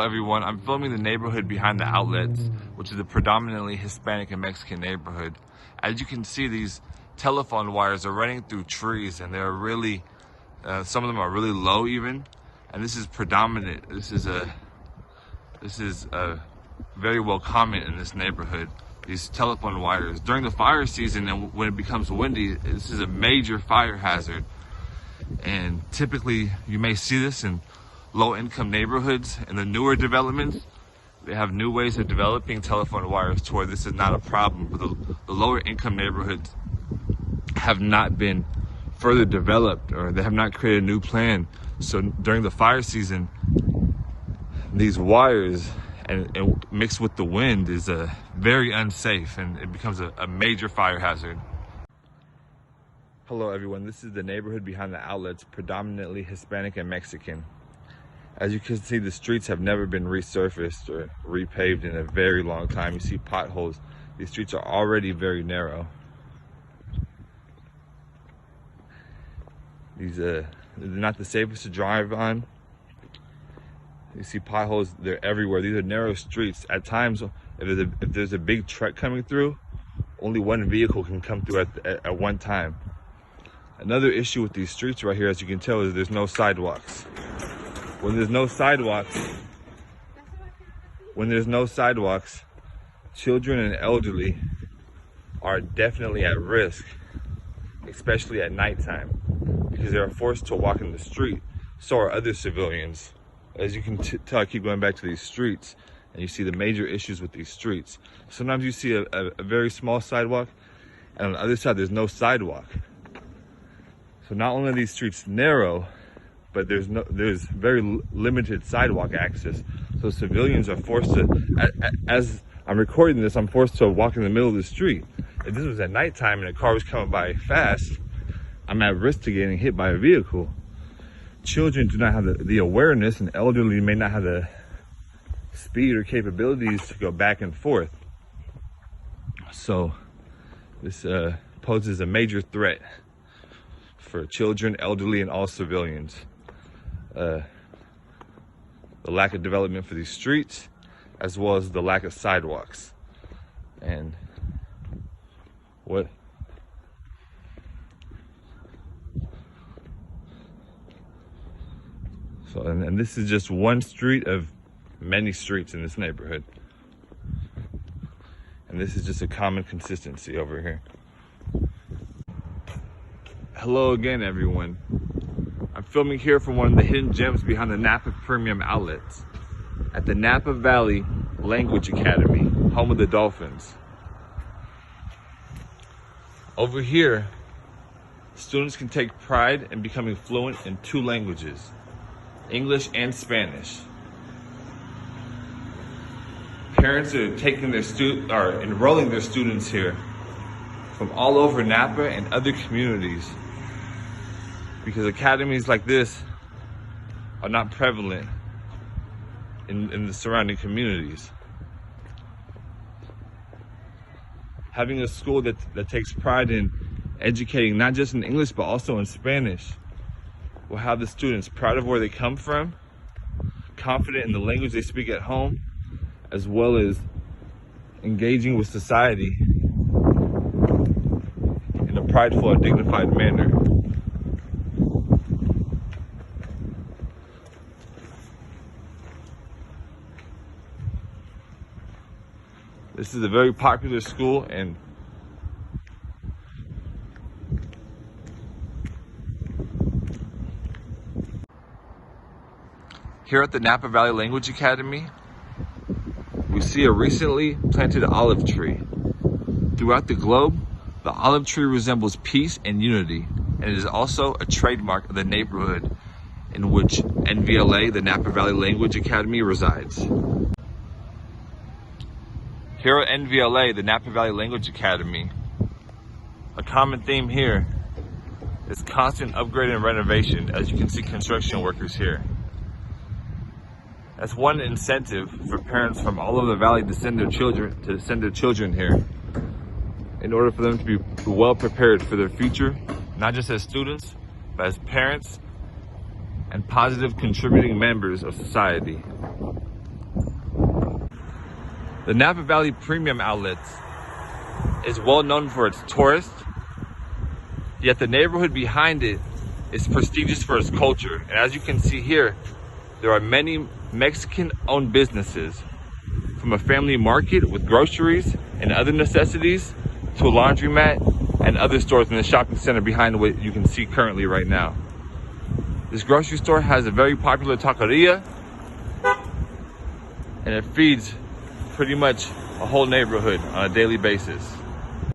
everyone, I'm filming the neighborhood behind the outlets, which is a predominantly Hispanic and Mexican neighborhood. As you can see, these telephone wires are running through trees, and they're really, some of them are really low even, and this is predominant. This is very well common in this neighborhood, these telephone wires. During the fire season and when it becomes windy, this is a major fire hazard. And typically you may see this in low-income neighborhoods. In the newer developments, they have new ways of developing telephone wires to where this is not a problem. But the lower income neighborhoods have not been further developed, or they have not created a new plan. So during the fire season, these wires and mixed with the wind is very unsafe, and it becomes a major fire hazard. Hello everyone, this is the neighborhood behind the outlets, predominantly Hispanic and Mexican. As you can see, the streets have never been resurfaced or repaved in a very long time. You see potholes. These streets are already very narrow. They're not the safest to drive on. You see potholes, they're everywhere. These are narrow streets. At times, if there's a big truck coming through, only one vehicle can come through at one time. Another issue with these streets right here, as you can tell, is there's no sidewalks. When there's no sidewalks, children and elderly are definitely at risk, especially at nighttime, because they are forced to walk in the street. So are other civilians. As you can tell, I keep going back to these streets, and you see the major issues with these streets. Sometimes you see a very small sidewalk, and on the other side there's no sidewalk. So not only are these streets narrow, but there's very limited sidewalk access. So civilians are forced to, as I'm recording this, I'm forced to walk in the middle of the street. If this was at nighttime and a car was coming by fast, I'm at risk to getting hit by a vehicle. Children do not have the awareness, and elderly may not have the speed or capabilities to go back and forth. So this poses a major threat for children, elderly, and all civilians. The lack of development for these streets, as well as the lack of sidewalks. And and this is just one street of many streets in this neighborhood. And this is just a common consistency over here. Hello again, everyone. I'm filming here from one of the hidden gems behind the Napa premium outlets at the Napa Valley Language Academy, home of the Dolphins. Over here, students can take pride in becoming fluent in 2 languages, English and Spanish. Parents are enrolling their students here from all over Napa and other communities, because academies like this are not prevalent in the surrounding communities. Having a school that takes pride in educating not just in English but also in Spanish will have the students proud of where they come from, confident in the language they speak at home, as well as engaging with society in a prideful and dignified manner. This is a very popular school, and here at the Napa Valley Language Academy, we see a recently planted olive tree. Throughout the globe, the olive tree resembles peace and unity, and it is also a trademark of the neighborhood in which NVLA, the Napa Valley Language Academy, resides. Here at NVLA, the Napa Valley Language Academy, a common theme here is constant upgrade and renovation, as you can see construction workers here. That's one incentive for parents from all over the valley to send their children here, in order for them to be well prepared for their future, not just as students, but as parents and positive contributing members of society. The Napa Valley Premium Outlets is well known for its tourists, yet the neighborhood behind it is prestigious for its culture. And as you can see here, there are many Mexican-owned businesses, from a family market with groceries and other necessities to a laundromat and other stores in the shopping center behind what you can see currently right now. This grocery store has a very popular taqueria, and it feeds pretty much a whole neighborhood on a daily basis.